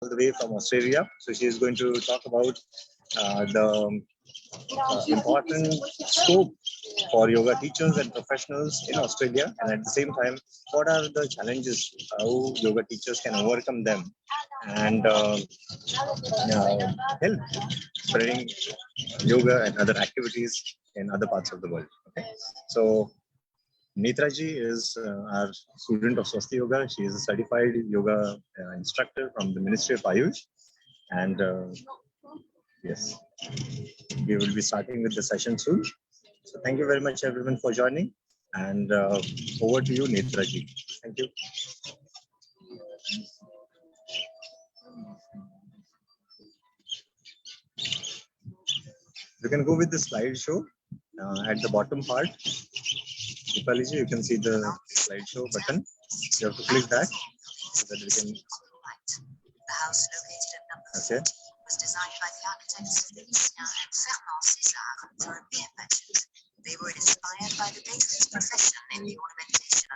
all the way from Australia. So she is going to talk about the important scope for yoga teachers and professionals in Australia, and at the same time, what are the challenges, how yoga teachers can overcome them, and help spreading yoga and other activities in other parts of the world. Okay, so Netra ji is our student of Swasti Yoga. She is a certified yoga instructor from the Ministry of Ayush. And yes, we will be starting with the session soon. So thank you very much, everyone, for joining. And over to you, Netra ji. Thank you. You can go with the slideshow at the bottom part. Deepali ji, you can see the slideshow button. You have to click that so that we can. The house located at number Okay. 40 was designed by the architects Lucien and Fernand César for a beer merchant. They were inspired by the baker's profession in the ornamentation.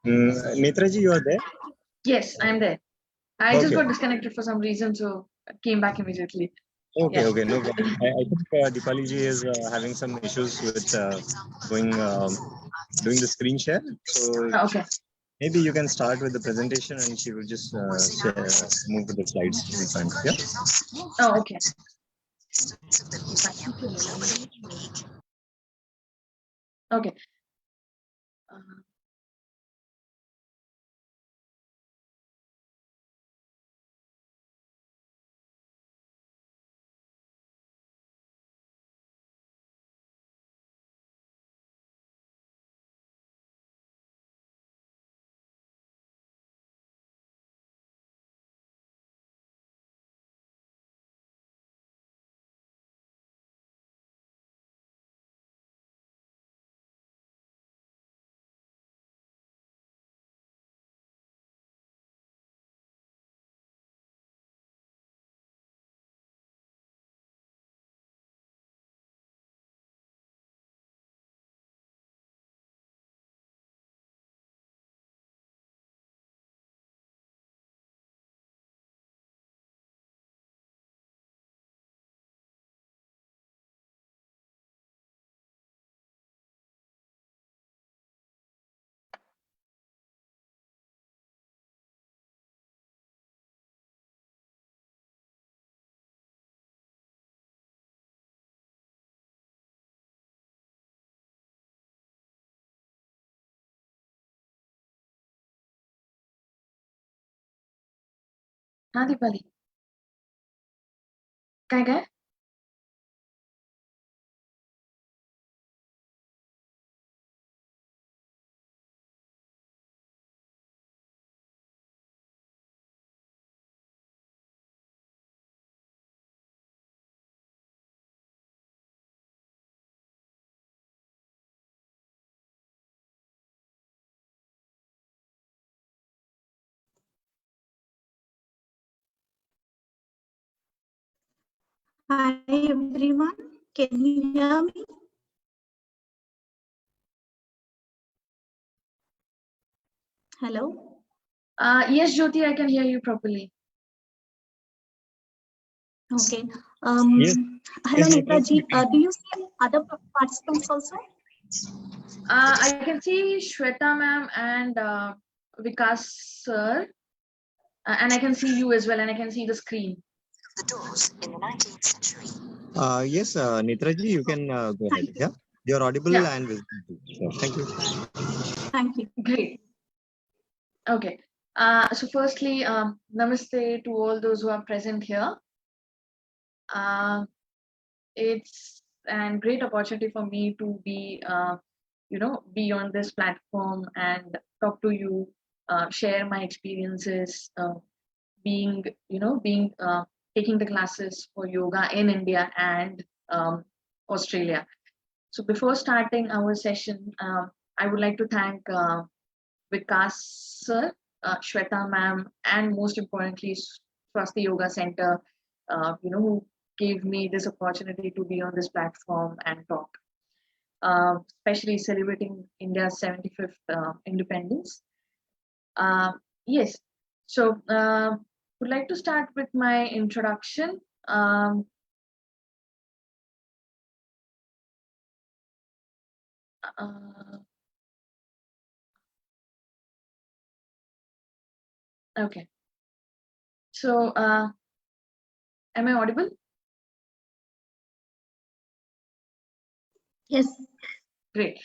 Netra ji, you are there? Yes, I'm there. I Okay. just got disconnected for some reason, so I came back immediately. Okay, Yeah. okay, no problem. I think Deepali ji is having some issues with doing the screen share. So Okay. maybe you can start with the presentation and she will just move with the slides in front. Yeah. Oh, okay. Okay. हाँ दीपाली काय काय Hi everyone, can you hear me? Hello? Yes, Jyoti, I can hear you properly. Okay. Yes. Hello, Yes, Netra ji. Do you see other participants also? I can see Shweta ma'am and Vikas sir, and I can see you as well, and I can see the screen. The doors in the 19th century. Yes, Netra ji, you can go ahead. Yeah, you're audible and visible. So, thank you. Thank you. Great. Okay. So firstly, namaste to all those who are present here. It's a great opportunity for me to be, be on this platform and talk to you share my experiences being, taking the classes for yoga in India and Australia. So before starting our session, I would like to thank Vikas sir, Shweta ma'am, and most importantly, Swasti Yoga Center, who gave me this opportunity to be on this platform and talk, especially celebrating India's 75th independence. Yes, so would like to start with my introduction. Okay, so am I audible? Yes. Great.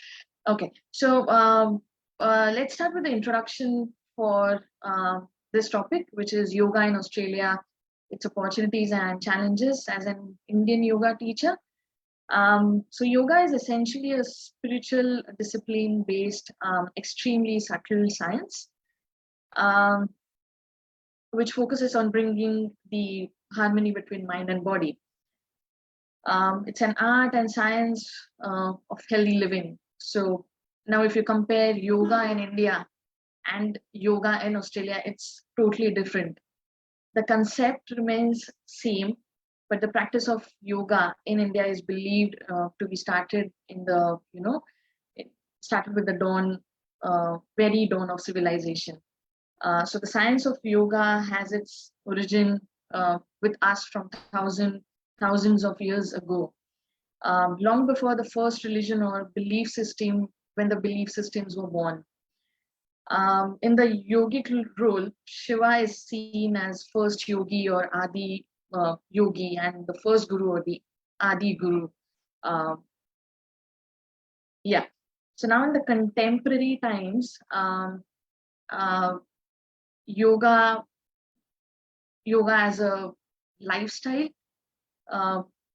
Okay, so let's start with the introduction for this topic, which is yoga in Australia, its opportunities and challenges as an Indian yoga teacher. So yoga is essentially a spiritual discipline-based, extremely subtle science, which focuses on bringing the harmony between mind and body. It's an art and science of healthy living. So now if you compare yoga in India and yoga in Australia, it's totally different. The concept remains same, but the practice of yoga in India is believed to be started in the, it started with the dawn, very dawn of civilization. So the science of yoga has its origin with us from thousands of years ago, long before the first religion or belief system, when the belief systems were born. In the yogic role, Shiva is seen as first yogi or Adi yogi, and the first guru or the Adi guru. Yeah. So now in the contemporary times, yoga as a lifestyle.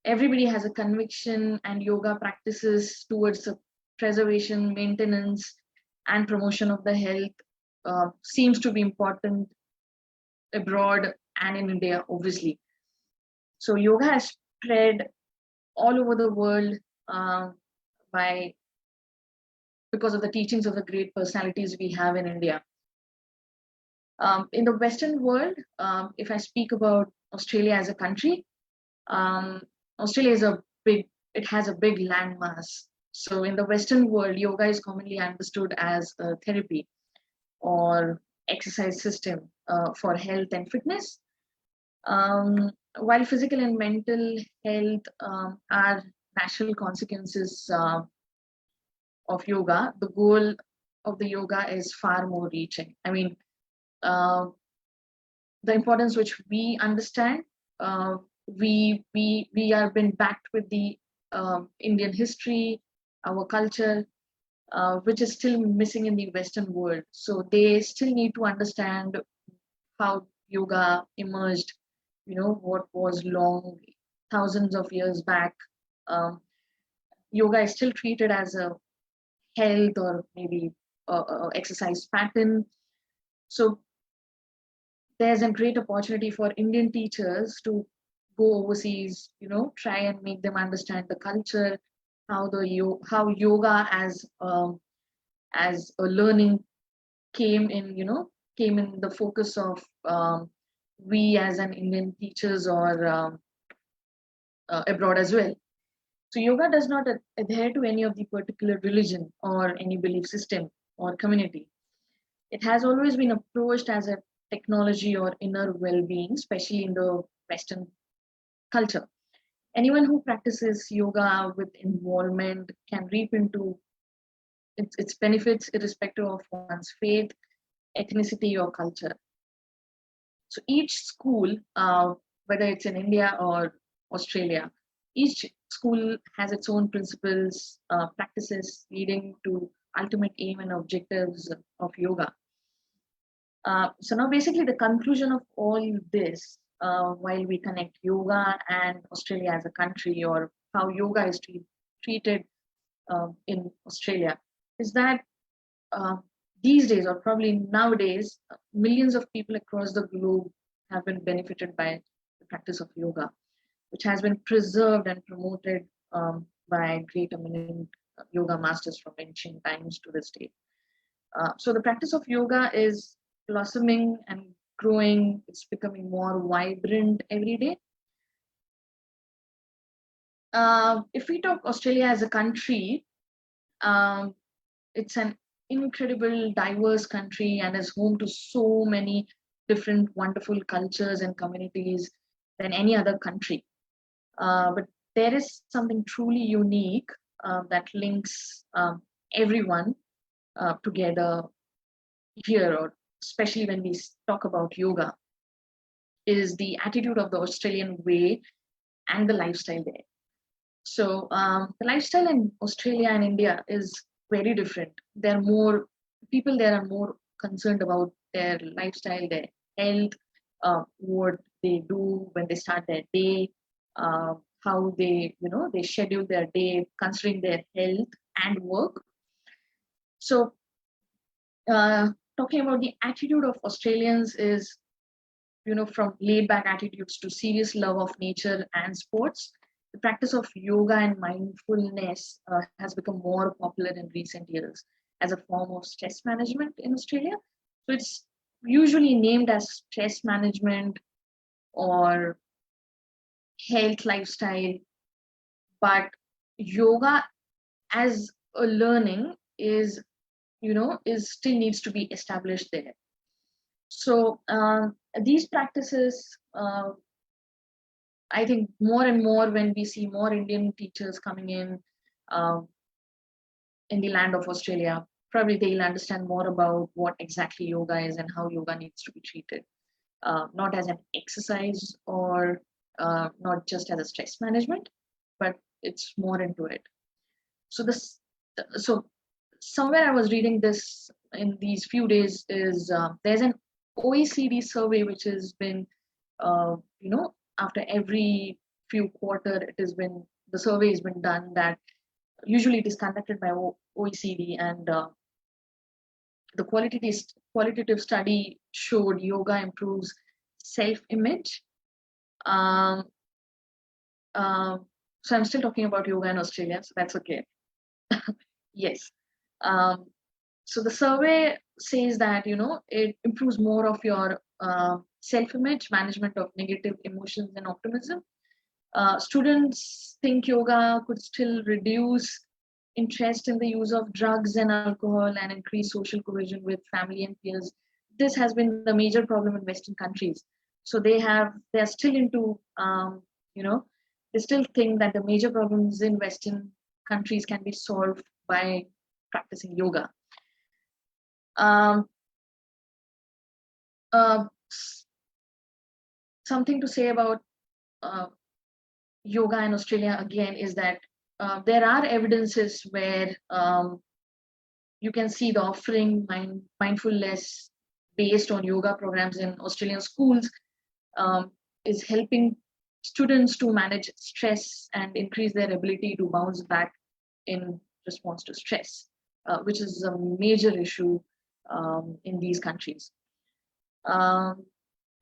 Everybody has a conviction, and yoga practices towards the preservation, maintenance, and promotion of the health seems to be important abroad and in India, obviously. So yoga has spread all over the world because of the teachings of the great personalities we have in India. In the Western world, if I speak about Australia as a country, Australia is it has a big landmass. So in the Western world, yoga is commonly understood as a therapy or exercise system for health and fitness. While physical and mental health are natural consequences of yoga, the goal of the yoga is far more reaching. I mean, the importance which we understand, we are been backed with the Indian history, our culture, which is still missing in the Western world. So they still need to understand how yoga emerged, what was long, thousands of years back. Yoga is still treated as a health or maybe exercise pattern. So there's a great opportunity for Indian teachers to go overseas, try and make them understand the culture, how yoga as a learning came in the focus of we as an Indian teachers or abroad as well. So yoga does not adhere to any of the particular religion or any belief system or community. It has always been approached as a technology or inner well-being, especially in the Western culture. Anyone who practices yoga with involvement can reap into its benefits irrespective of one's faith, ethnicity, or culture. So each school, whether it's in India or Australia, each school has its own principles, practices leading to ultimate aim and objectives of yoga. So now basically the conclusion of all this, while we connect yoga and Australia as a country, or how yoga is treated in Australia, is that these days, or probably nowadays, millions of people across the globe have been benefited by the practice of yoga, which has been preserved and promoted by great eminent yoga masters from ancient times to this day. So the practice of yoga is blossoming and growing. It's becoming more vibrant every day. If we talk Australia as a country, it's an incredible, diverse country and is home to so many different wonderful cultures and communities than any other country. But there is something truly unique that links everyone together here, or especially when we talk about yoga, is the attitude of the Australian way and the lifestyle there. So the lifestyle in Australia and India is very different. People there are more concerned about their lifestyle, their health, what they do when they start their day, how they schedule their day, considering their health and work. So talking about the attitude of Australians is, from laid back attitudes to serious love of nature and sports. The practice of yoga and mindfulness has become more popular in recent years as a form of stress management in Australia. So it's usually named as stress management or health lifestyle, but yoga as a learning is still needs to be established there. So these practices, I think more and more when we see more Indian teachers coming in the land of Australia, probably they'll understand more about what exactly yoga is and how yoga needs to be treated, not as an exercise or not just as a stress management, but it's more into it. So somewhere I was reading this in these few days is there's an OECD survey which has been, after every few quarter, the survey has been done, that usually it is conducted by OECD, and the qualitative study showed yoga improves self-image. So I'm still talking about yoga in Australia, so that's okay. Yes. So the survey says that it improves more of your self-image, management of negative emotions, and optimism. Students think yoga could still reduce interest in the use of drugs and alcohol and increase social cohesion with family and peers. This has been the major problem in Western countries. So they're still into, they still think that the major problems in Western countries can be solved by practicing yoga. Something to say about yoga in Australia again is that there are evidences where you can see the offering mindfulness based on yoga programs in Australian schools is helping students to manage stress and increase their ability to bounce back in response to stress, which is a major issue in these countries.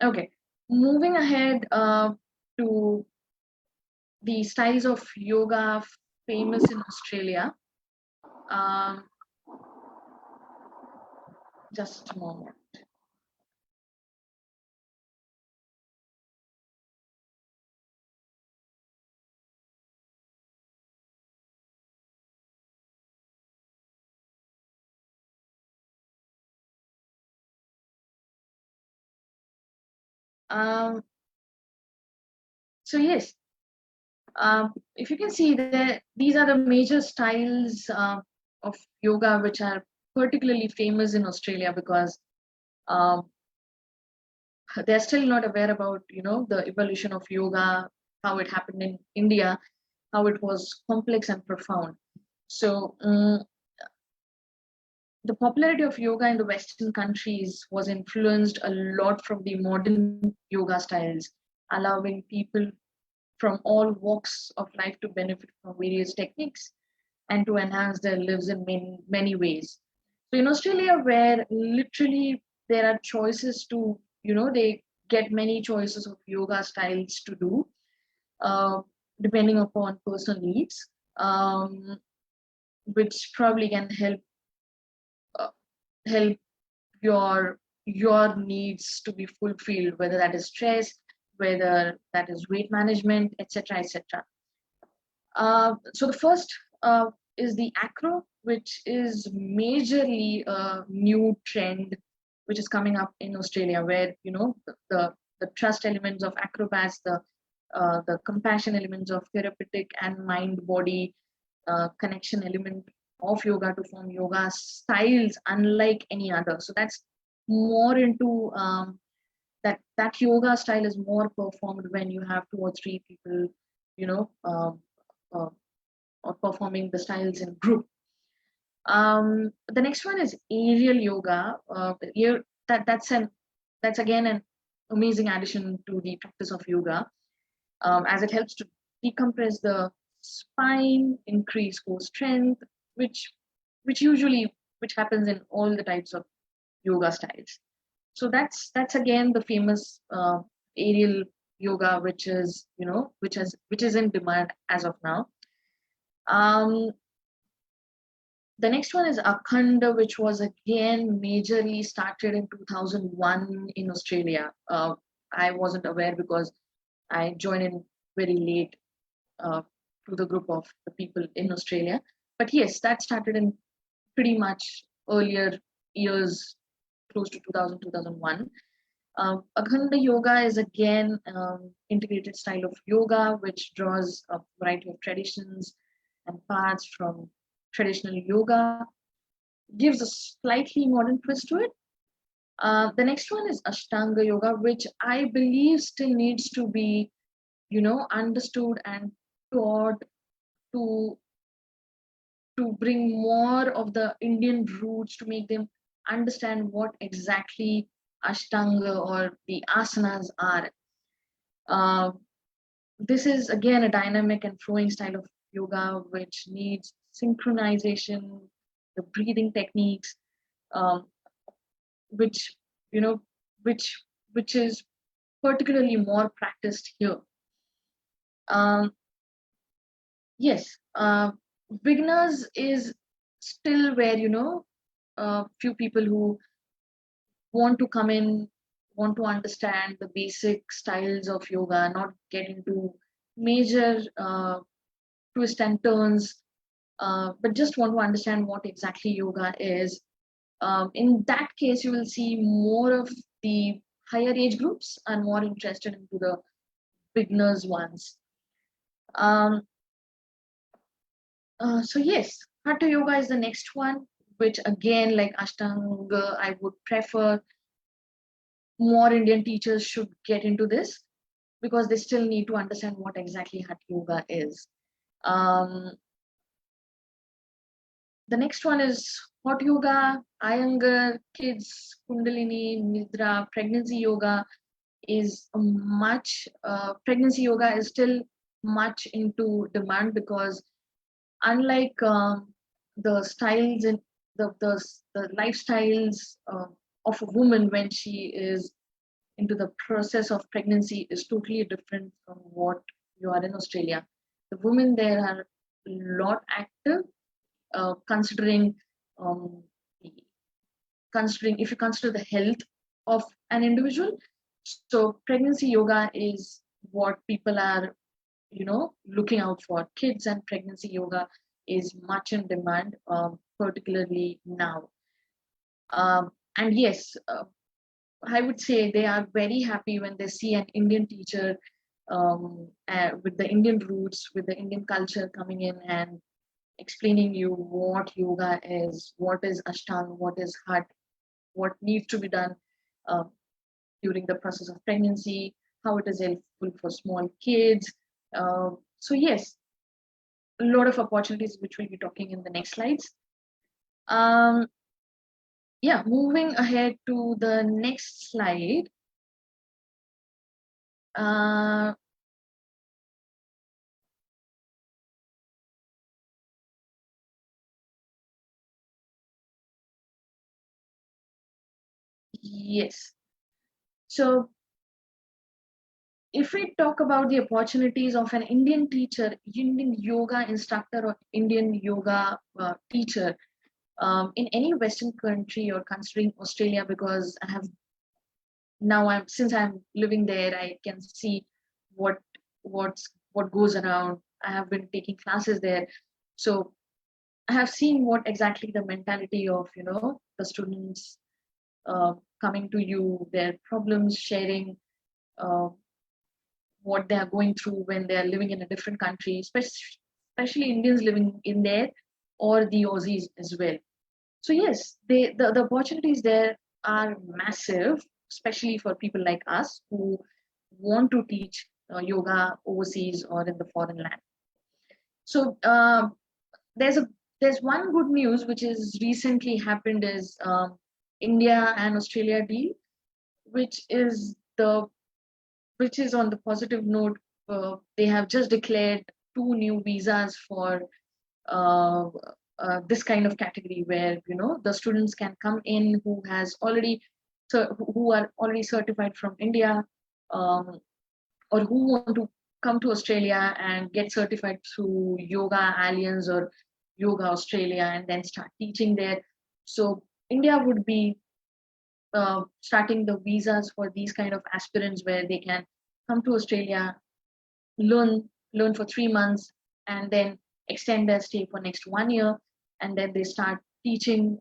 Okay, moving ahead to the styles of yoga famous in Australia. Just a moment. So yes, if you can see that these are the major styles of yoga which are particularly famous in Australia, because they're still not aware about the evolution of yoga, how it happened in India, how it was complex and profound. So the popularity of yoga in the Western countries was influenced a lot from the modern yoga styles, allowing people from all walks of life to benefit from various techniques and to enhance their lives in many ways. So in Australia, where literally there are choices to, they get many choices of yoga styles to do, uh, depending upon personal needs, which probably can uh, help your needs to be fulfilled, whether that is stress, whether that is weight management, etc., etc. So the first is the acro, which is majorly a new trend which is coming up in Australia, where the trust elements of acrobats, the compassion elements of therapeutic and mind body connection element of yoga to form yoga styles unlike any other. So that's more into that yoga style is more performed when you have two or three people, you know, uh, or performing the styles in group. The next one is aerial yoga. That's again an amazing addition to the practice of yoga, as it helps to decompress the spine, increase core strength, which usually which happens in all the types of yoga styles. So that's again the famous aerial yoga, which is which is in demand as of now. Um, the next one is Akhanda, which was again majorly started in 2001 in Australia. I wasn't aware because I joined in very late to the group of the people in Australia. But yes, that started in pretty much earlier years, close to 2000, 2001. Akhanda yoga is again integrated style of yoga, which draws a variety of traditions and paths from traditional yoga, gives a slightly modern twist to it. The next one is Ashtanga yoga, which I believe still needs to be, understood and taught to bring more of the Indian roots to make them understand what exactly Ashtanga or the asanas are. Uh, this is again a dynamic and flowing style of yoga which needs synchronization, the breathing techniques, um, which you know, which is particularly more practiced here. Um, yes, beginners is still where few people who want to come in, want to understand the basic styles of yoga, not get into major twists and turns, but just want to understand what exactly yoga is. In that case, you will see more of the higher age groups are more interested into the beginners ones. Um, so yes, Hatha yoga is the next one, which again, like Ashtanga, I would prefer more Indian teachers should get into this because they still need to understand what exactly Hatha yoga is. Um, the next one is hot yoga, Iyengar, kids, Kundalini, Nidra, pregnancy yoga is pregnancy yoga is still much into demand because unlike the styles and the lifestyles of a woman when she is into the process of pregnancy is totally different from what you are in Australia. The women there are a lot active, considering um, considering if you consider the health of an individual. So pregnancy yoga is what people are looking out for. Kids and pregnancy yoga is much in demand, particularly now. And yes, I would say they are very happy when they see an Indian teacher with the Indian roots, with the Indian culture coming in and explaining you what yoga is, what is Ashtanga, what is Hatha, what needs to be done uh, during the process of pregnancy, how it is helpful for small kids. So yes, a lot of opportunities which we'll be talking in the next slides. Um, yeah, moving ahead to the next slide. Uh, Yes. So if we talk about the opportunities of an Indian teacher, Indian yoga instructor, or Indian yoga teacher in any Western country, or considering Australia, because I have now since I'm living there, I can see what what goes around. I have been taking classes there, so I have seen what exactly the mentality of the students coming to you, their problems, sharing uh, what they are going through when they are living in a different country, especially Indians living in there, or the Aussies as well. So yes, the opportunities there are massive, especially for people like us who want to teach yoga overseas or in the foreign land. So there's a there's one good news which is recently happened is India and Australia deal, which is the which is on the positive note. They have just declared two new visas for uh, this kind of category, where the students can come in who has already who are already certified from India, um, or who want to come to Australia and get certified through Yoga Alliance or Yoga Australia and then start teaching there. So India would be starting the visas for these kind of aspirants, where they can come to Australia, learn for 3 months, and then extend their stay for next 1 year, and then they start teaching,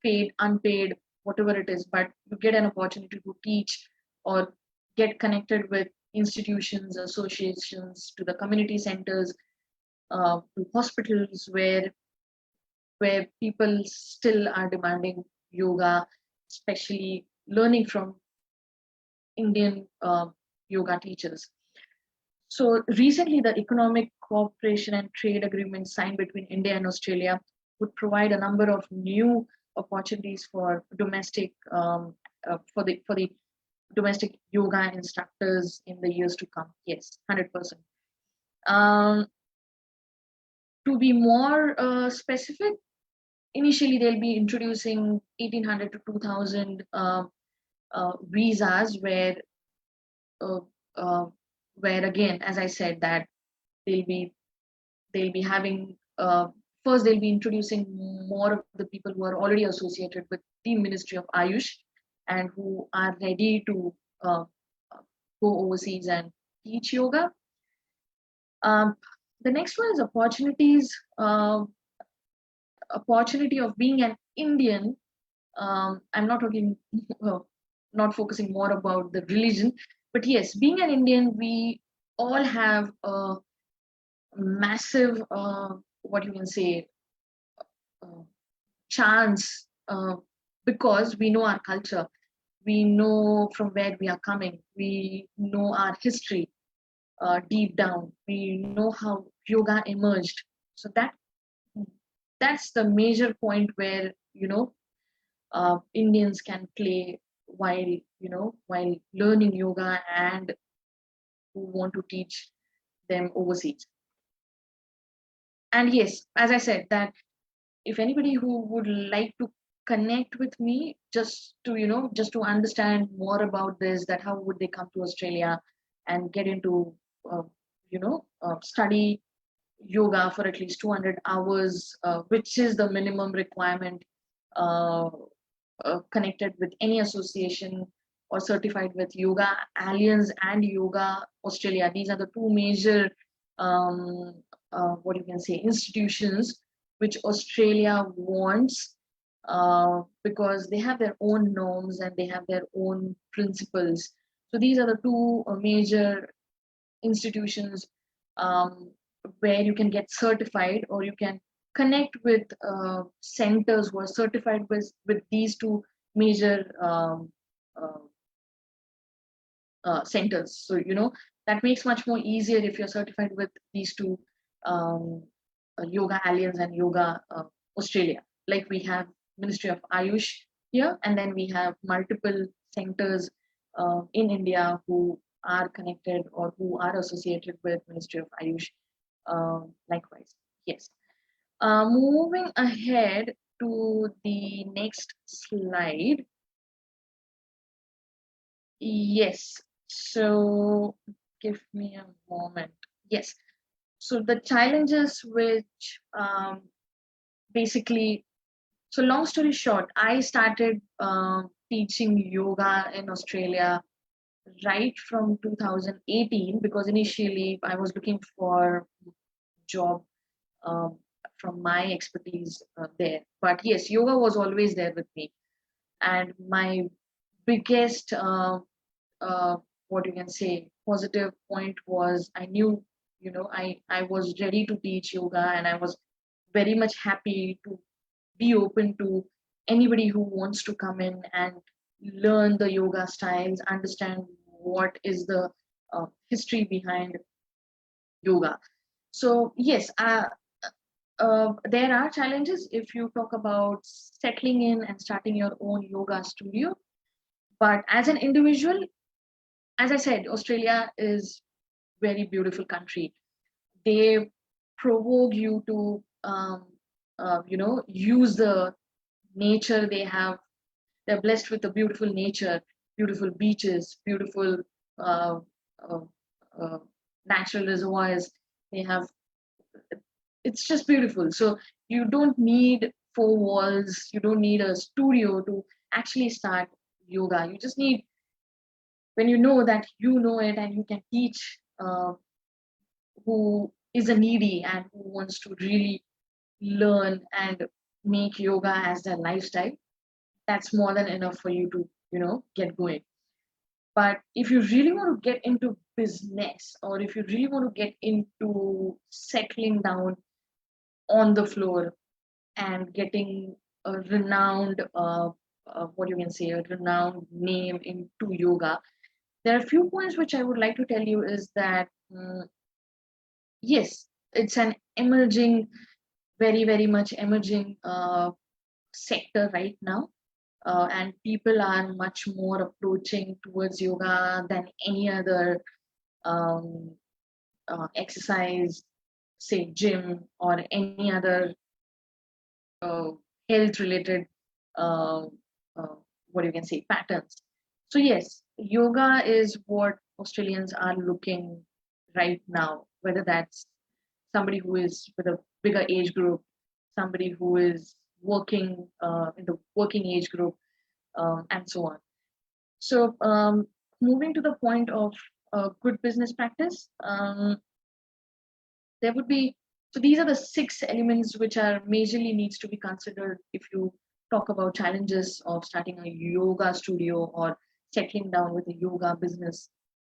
paid, unpaid, whatever it is, but you get an opportunity to teach or get connected with institutions, associations, to the community centers, to hospitals where people still are demanding yoga, especially learning from Indian yoga teachers. So recently, the economic cooperation and trade agreement signed between India and Australia would provide a number of new opportunities for domestic for the domestic yoga instructors in the years to come. Yes, 100%. Um, to be more specific, initially they'll be introducing 1,800 to 2,000 visas, uh, uh, where again, as I said, that they'll be they'll be having first they'll be introducing more of the people who are already associated with the Ministry of Ayush and who are ready to uh, go overseas and teach yoga. um, the next one is opportunity of being an Indian. I'm not talking not focusing more about the religion, but yes, being an Indian, we all have a massive what you can say uh, chance, because we know our culture, we know from where we are coming, we know our history deep down, we know how yoga emerged. So that's the major point where Indians can play while while learning yoga and who want to teach them overseas. And yes, as I said, that if anybody who would like to connect with me, just to understand more about this, that how would they come to Australia and get into study yoga for at least 200 hours, which is the minimum requirement, uh, connected with any association or certified with Yoga Alliance and Yoga Australia. These are the two major, um, what you can say, institutions which Australia wants, because they have their own norms and they have their own principles. So these are the two major institutions, um, where you can get certified, or you can connect with centers who are certified with these two major uh, centers. So that makes much more easier if you're certified with these two, um, Yoga Alliance and Yoga Australia. Like we have Ministry of Ayush here, and then we have multiple centers in India who are connected or who are associated with Ministry of Ayush. Likewise, yes. Moving ahead to the next slide. Yes. So give me a moment. Yes. So the challenges which basically, so long story short, I started teaching yoga in Australia right from 2018 because initially I was looking for job um, from my expertise there. But yes, yoga was always there with me, and my biggest uh, what you can say positive point was I knew, I was ready to teach yoga, and I was very much happy to be open to anybody who wants to come in and learn the yoga styles, understand what is the history behind yoga. So yes, there are challenges if you talk about settling in and starting your own yoga studio. But as an individual, as I said, Australia is very beautiful country. They provoke you to use the nature they have. They're blessed with a beautiful nature, beautiful beaches, beautiful uh, uh, uh, natural reservoirs. They have, it's just beautiful. So you don't need four walls, you don't need a studio to actually start yoga. You just need, when you know that you know it and you can teach who is a needy and who wants to really learn and make yoga as their lifestyle, that's more than enough for you to, get going. But if you really want to get into business, or if you really want to get into settling down on the floor and getting a renowned, what you can say, a renowned name into yoga, there are a few points which I would like to tell you is that, yes, it's an emerging, very, very much emerging sector right now. And people are much more approaching towards yoga than any other um, exercise, say gym or any other uh, health related uh, uh, what you can say patterns. So yes, yoga is what Australians are looking right now, whether that's somebody who is with a bigger age group, somebody who is working in the working age group, and so on. So moving to the point of good business practice, there would be, so these are the six elements which are majorly needs to be considered if you talk about challenges of starting a yoga studio or settling down with a yoga business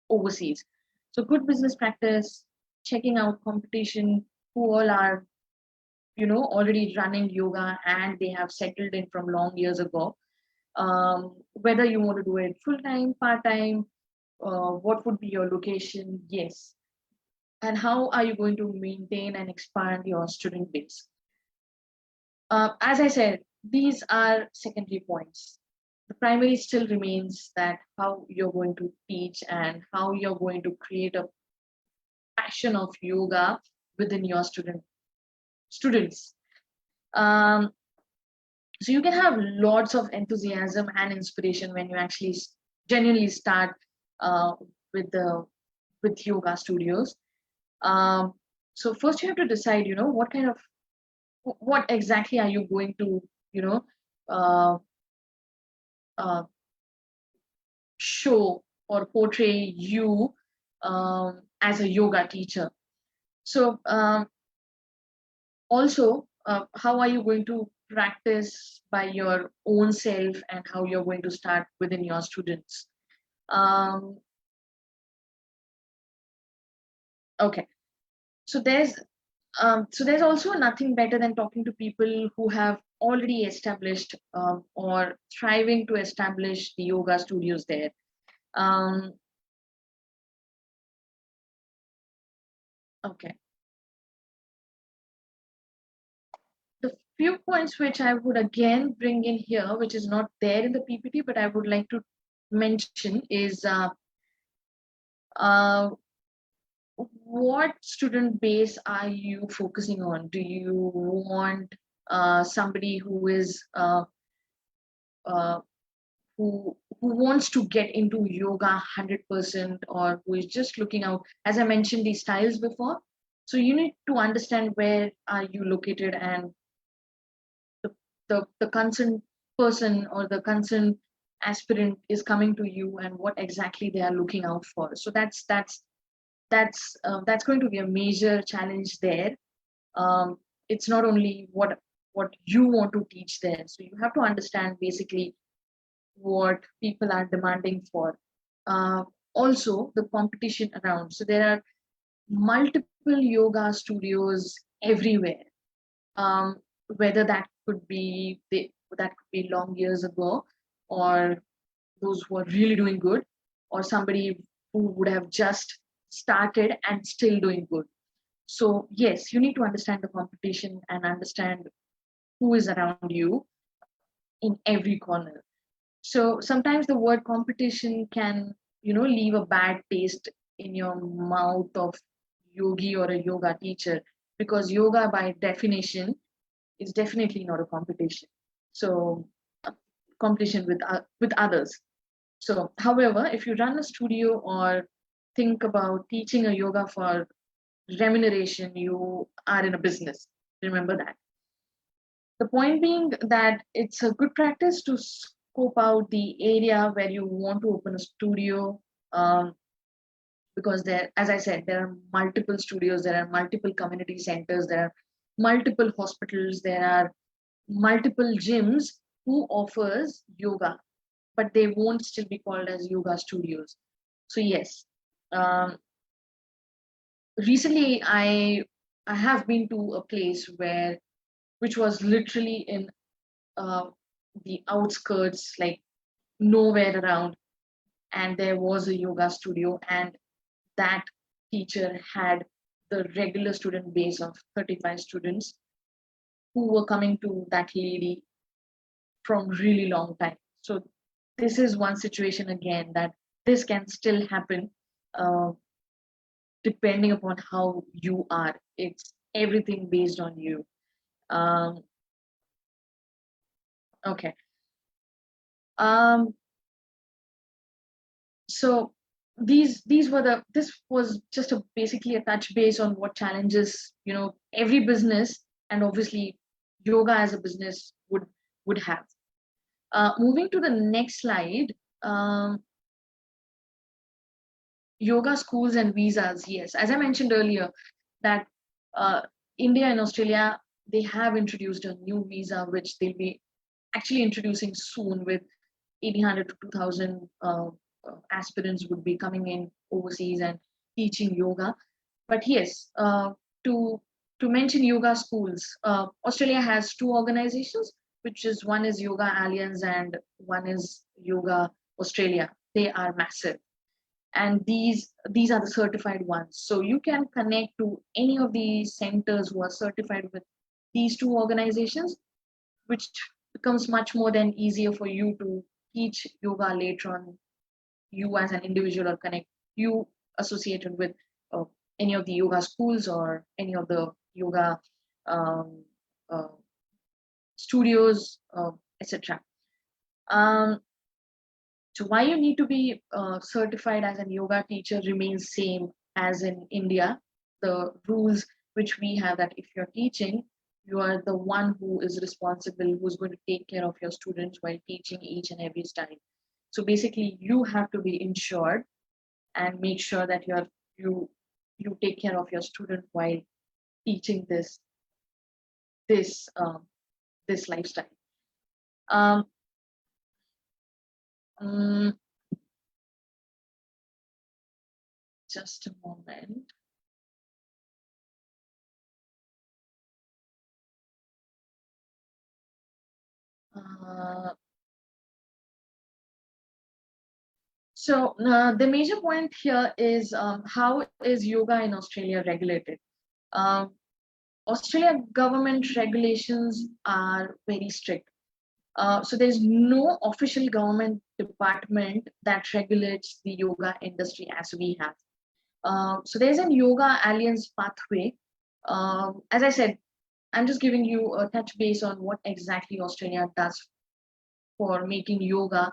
overseas. So good business practice, checking out competition, who all are, already running yoga and they have settled in from long years ago. Whether you want to do it full time, part time, what would be your location? Yes. And how are you going to maintain and expand your student base? As I said, these are secondary points. The primary still remains that how you're going to teach and how you're going to create a passion of yoga within your students. Um, so you can have lots of enthusiasm and inspiration when you actually genuinely start uh, with the with yoga studios. Um, so first you have to decide, what kind of, what exactly are you going to, you know, uh, uh, show or portray you as a yoga teacher. So also, how are you going to practice by your own self and how you're going to start within your students? Um, okay, so there's also nothing better than talking to people who have already established or thriving to establish the yoga studios there. Um, okay, the few points which I would again bring in here, which is not there in the PPT, but I would like to mention is uh, what student base are you focusing on? Do you want somebody who is uh, who wants to get into yoga 100%, or who is just looking out, as I mentioned these styles before. So you need to understand where are you located, and the concerned person or the concerned aspirant is coming to you, and what exactly they are looking out for. So that's going to be a major challenge there. It's not only what you want to teach there, so you have to understand basically what people are demanding for. Also the competition around, so there are multiple yoga studios everywhere. um, Whether that could be long years ago, or those who are really doing good, or somebody who would have just started and still doing good. So yes, you need to understand the competition and understand who is around you in every corner. So sometimes the word competition can, leave a bad taste in your mouth of yogi or a yoga teacher, because yoga by definition is definitely not a competition. So competition with others. So however, if you run a studio or think about teaching a yoga for remuneration, you are in a business. Remember that. The point being that it's a good practice to scope out the area where you want to open a studio, because there, as I said, there are multiple studios, there are multiple community centers, there are multiple hospitals, there are multiple gyms who offers yoga, but they won't still be called as yoga studios. So yes, um, recently I have been to a place which was literally in uh, the outskirts, like nowhere around, and there was a yoga studio, and that teacher had the regular student base of 35 students who were coming to that lady from really long time. So this is one situation again, that this can still happen, uh, depending upon how you are. It's everything based on you. um, okay. um, so this was just basically a touch base on what challenges, every business, and obviously yoga as a business would have. Moving to the next slide. Yoga schools and visas, yes, as I mentioned earlier, that uh, India and Australia, they have introduced a new visa which they'll be actually introducing soon, with 1800 to 2000 aspirants would be coming in overseas and teaching yoga. But yes, to mention yoga schools, Australia has two organizations, which is one is Yoga Alliance and one is Yoga Australia. They are massive, and these are the certified ones. So you can connect to any of these centers who are certified with these two organizations, which becomes much more than easier for you to teach yoga later on, you as an individual, or connect you associated with uh, any of the yoga schools or any of the yoga um, uh, studios, etc. Um, so why you need to be certified as a yoga teacher remains same as in India. The rules which we have, that if you're teaching, you are the one who is responsible, who's going to take care of your students while teaching each and every style. So basically, you have to be insured and make sure that you you take care of your student while teaching this this lifestyle. Um, mm, just a moment. Uh, the major point here is, how is yoga in Australia regulated? Um, Australia government regulations are very strict. So there's no official government department that regulates the yoga industry as we have. So there's a yoga alliance pathway. As I said, I'm just giving you a touch base on what exactly Australia does for making yoga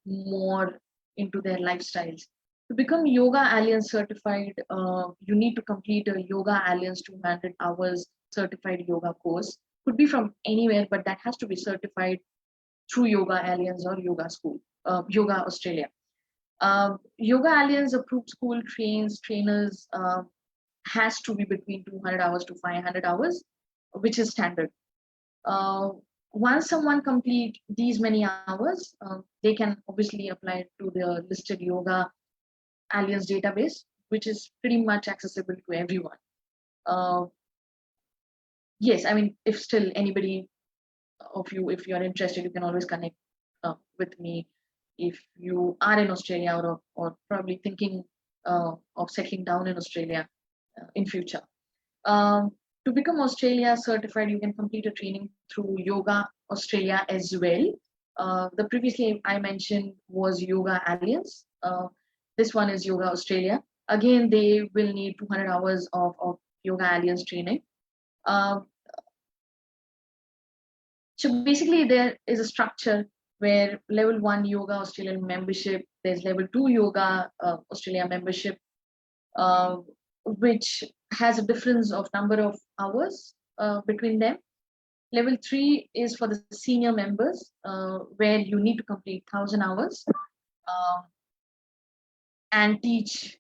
more into their lifestyles. To become Yoga Alliance certified, you need to complete a Yoga Alliance 200 hours certified yoga course. Could be from anywhere, but that has to be certified through Yoga Alliance or Yoga School, Yoga Australia. Yoga Alliance approved school trainers has to be between 200 hours to 500 hours, which is standard. Once someone complete these many hours, they can obviously apply to the listed Yoga Alliance database, which is pretty much accessible to everyone. Yes, I mean, if still anybody of you, if you're interested, you can always connect with me if you are in Australia or probably thinking of settling down in Australia in future. To become Australia certified, you can complete a training through Yoga Australia as well. The previously I mentioned was Yoga Alliance. This one is Yoga Australia. Again, they will need 200 hours of Yoga Alliance training. So basically, there is a structure where level 1 Yoga Australia membership, there's level 2 Yoga Australia membership, which has a difference of number of hours between them. Level 3 is for the senior members, where you need to complete 1,000 hours and teach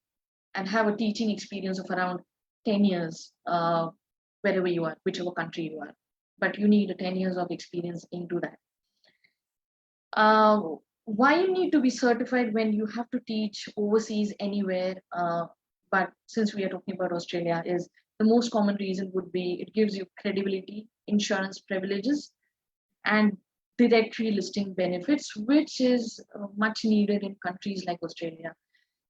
and have a teaching experience of around 10 years, wherever you are, whichever country you are. But you need a 10 years of experience into that. Why you need to be certified when you have to teach overseas anywhere, but since we are talking about Australia, is the most common reason would be it gives you credibility, insurance privileges, and directory listing benefits, which is much needed in countries like Australia.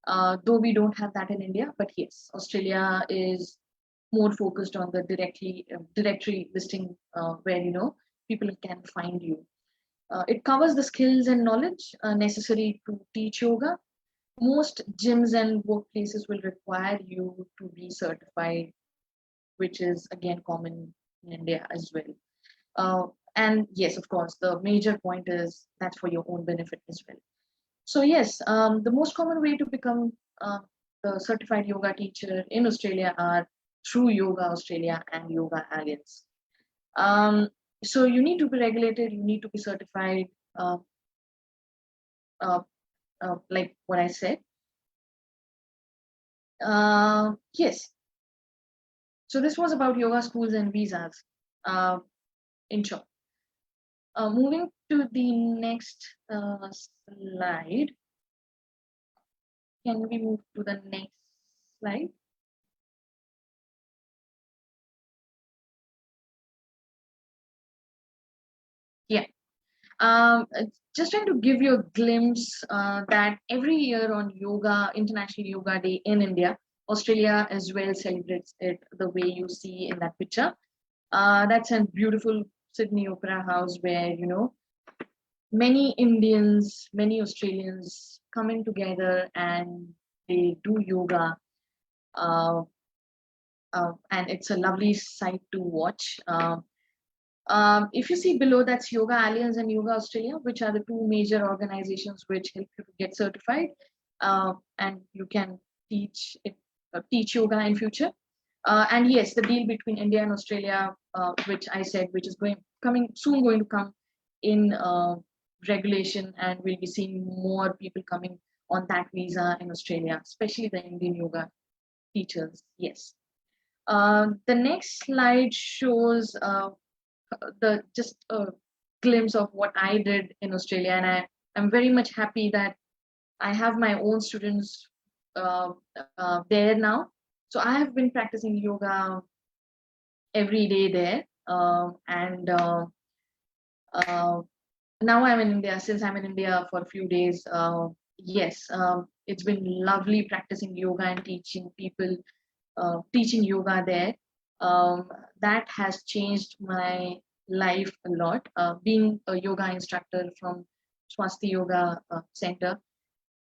Though we don't have that in India, but yes, Australia is more focused on the directory listing, where people can find you. It covers the skills and knowledge necessary to teach yoga. Most gyms and workplaces will require you to be certified, which is again common in India as well. And yes, of course, the major point is that's for your own benefit as well. So yes, the most common way to become the certified yoga teacher in Australia are through Yoga Australia and Yoga Alliance. So you need to be regulated, you need to be certified, like what I said. Yes. So this was about yoga schools and visas, in short. Moving to the next slide. Can we move to the next slide? Yeah. Just trying to give you a glimpse that every year on International Yoga Day in India, Australia as well celebrates it the way you see in that picture. That's a beautiful Sydney Opera House where, many Indians, many Australians coming together and they do yoga. And it's a lovely sight to watch. If you see below, that's Yoga Alliance and Yoga Australia, which are the two major organizations which help you to get certified, and you can teach yoga in future. And yes, the deal between India and Australia, which I said, which is going to come in regulation, and we'll be seeing more people coming on that visa in Australia, especially the Indian yoga teachers. Yes. The next slide shows just a glimpse of what I did in Australia, and I'm very much happy that I have my own students there now. So I have been practicing yoga every day there, and now I'm in India. Since I'm in India for a few days, yes, it's been lovely practicing yoga and teaching people, teaching yoga there. That has changed my life a lot. Being a yoga instructor from Swasti Yoga Center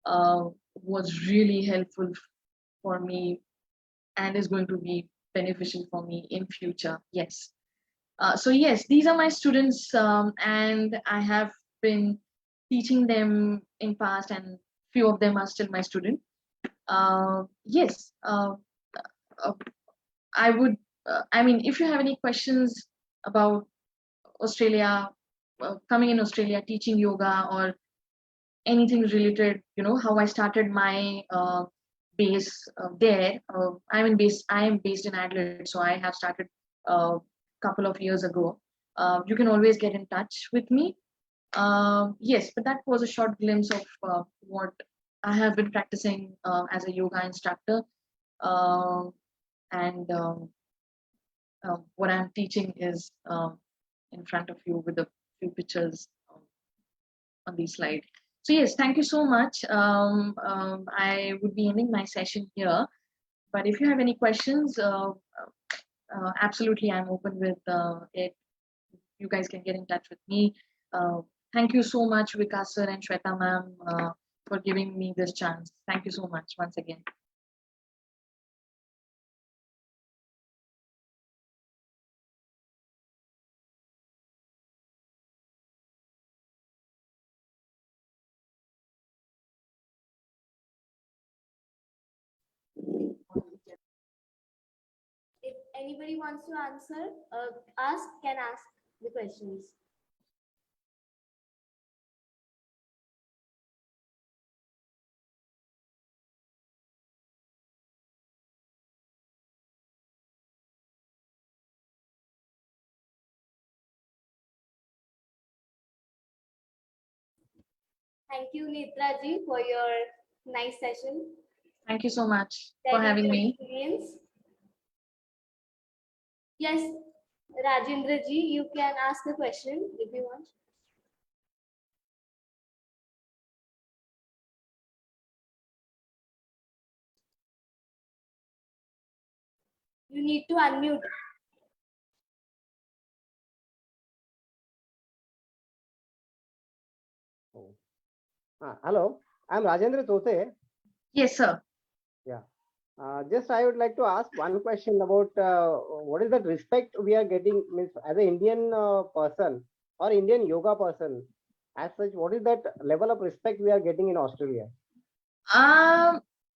was really helpful for me and is going to be beneficial for me in future. Yes. So yes, these are my students, and I have been teaching them in past, and few of them are still my student. Yes, I would. I mean, if you have any questions about Australia, coming in Australia, teaching yoga, or anything related, how I started my base there. I am based in Adelaide, so I have started a couple of years ago. You can always get in touch with me. Yes, but that was a short glimpse of what I have been practicing as a yoga instructor, and what I'm teaching is in front of you with a few pictures on the slide. So yes, thank you so much. I would be ending my session here, but if you have any questions, absolutely, I'm open with it. You guys can get in touch with me. Thank you so much, Vikas sir and Shweta ma'am, for giving me this chance. Thank you so much once again. If anybody wants to answer, can ask the questions. Thank you, Netra ji, for your nice session. Thank you so much for having me. Experience. Yes, Rajendra ji, you can ask a question if you want. You need to unmute. Hello, I'm Rajendra Tote. Yes, sir. Yeah. Just I would like to ask one question about what is that respect we are getting, means as an Indian person or Indian yoga person, as such, what is that level of respect we are getting in Australia?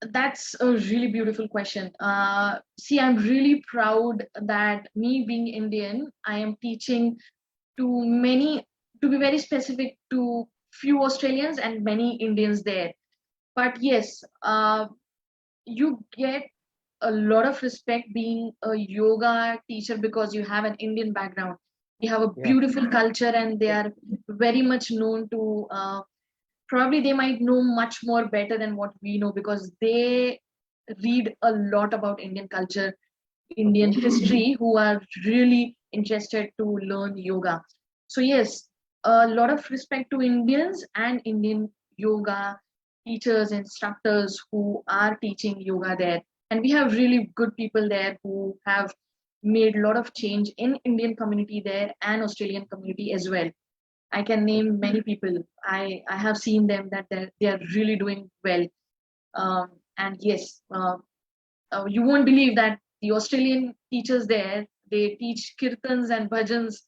That's a really beautiful question. See, I'm really proud that me being Indian, I am teaching to many, to be very specific, to few Australians and many Indians there. But yes, you get a lot of respect being a yoga teacher because you have an Indian background. You have a beautiful culture, and they are very much known to. Probably they might know much more better than what we know because they read a lot about Indian culture, Indian history, who are really interested to learn yoga. So yes, a lot of respect to Indians and Indian yoga teachers, instructors who are teaching yoga there. And we have really good people there who have made a lot of change in Indian community there and Australian community as well. I can name many people. I have seen them that they are really doing well. And yes, you won't believe that the Australian teachers there, they teach kirtans and bhajans.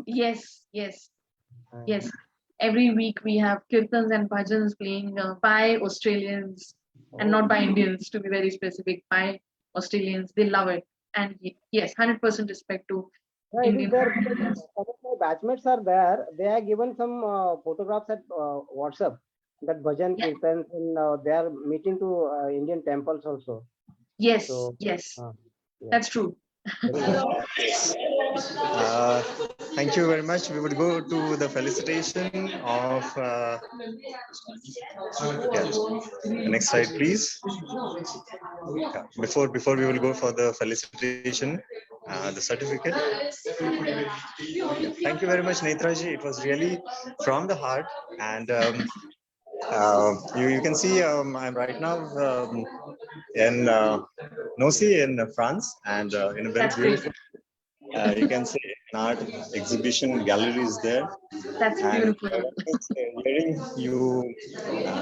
Yes, yes, yes. Every week we have kirtans and bhajans playing by Australians and not by Indians, to be very specific, by Australians. They love it. And yes, 100% respect to Indian. Some of my batchmates are there. They have given some photographs at WhatsApp, that bhajan kirtans, and they are meeting to Indian temples also. Yes, So, yes, yeah. That's true. Thank you very much. We would go to the felicitation of. Next slide, please. Before we will go for the felicitation, the certificate. Thank you very much, Netra ji. It was really from the heart, and you can see I'm right now in Nosy in France, and in a very beautiful. You can see an art exhibition gallery is there. That's beautiful. Hearing you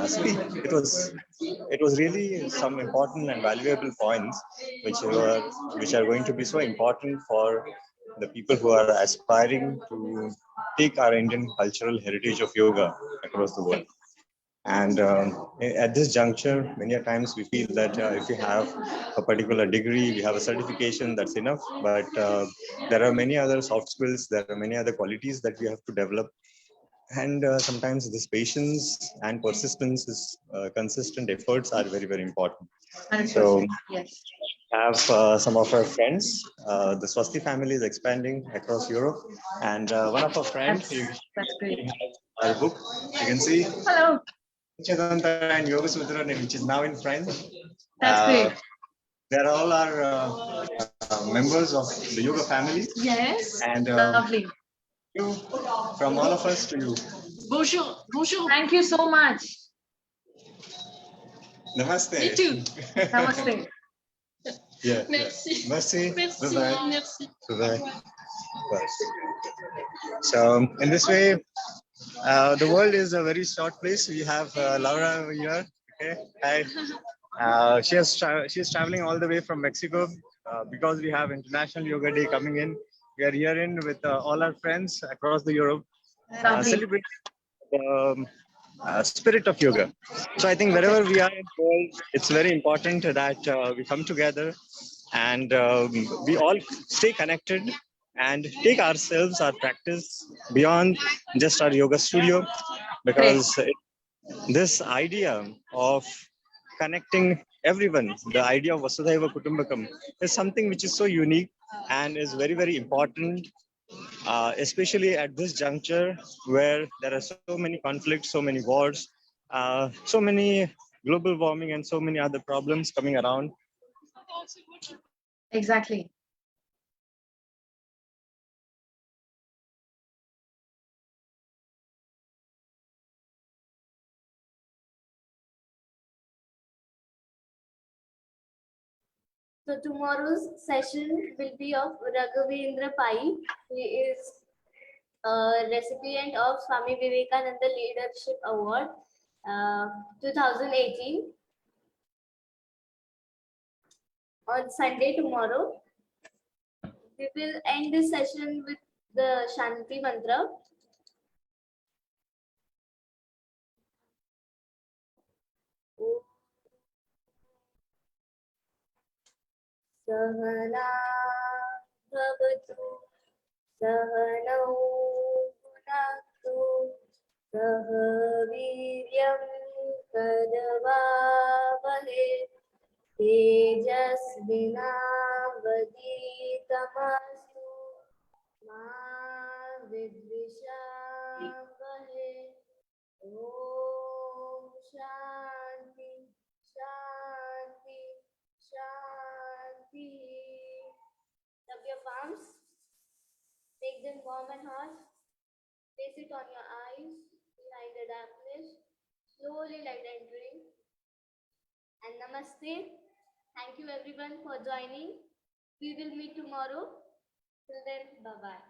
speak, it was really some important and valuable points which are going to be so important for the people who are aspiring to take our Indian cultural heritage of yoga across the world. And at this juncture, many a times we feel that if we have a particular degree, we have a certification, that's enough. But there are many other soft skills, there are many other qualities that we have to develop. And sometimes this patience and persistence, is, consistent efforts are very, very important. 100%. So Yes. have some of our friends. The Swasti family is expanding across Europe. And one of our friends, That's great. our book, you can see. Hello. Chedantara and Yoga Sutra, which is now in French. That's great. They're all our members of the yoga family. Yes. And Lovely. you, from all of us to you. Bonjour. Bonjour. Thank you so much. Namaste. Me too. Namaste. Yeah. Merci. Merci. Merci. Bye-bye. Merci. Bye-bye. Bye. So in this way, the world is a very short place. We have Laura over here. Okay. Hi. She's traveling all the way from Mexico because we have International Yoga Day coming in. We are here in with all our friends across the Europe, celebrating the spirit of yoga. So I think wherever we are in the world, it's very important that we come together and we all stay connected and take ourselves, our practice beyond just our yoga studio, because this idea of connecting everyone, the idea of Vasudhaiva Kutumbakam, is something which is so unique and is very, very important, especially at this juncture where there are so many conflicts, so many wars, so many global warming and so many other problems coming around. Exactly. So tomorrow's session will be of Raghavendra Pai. He is a recipient of Swami Vivekananda Leadership Award 2018. On Sunday tomorrow, we will end this session with the Shanti Mantra. Sahana bhavatu sahanau bhunaktu saha viryam kadavavahe tejasvinavaditamastu ma vidvishavahe. Om Shanti Shanti Shanti. Rub your palms, make them warm and hot, place it on your eyes, behind the darkness, slowly light entering. And namaste. Thank you everyone for joining. We will meet tomorrow. Till then, bye-bye.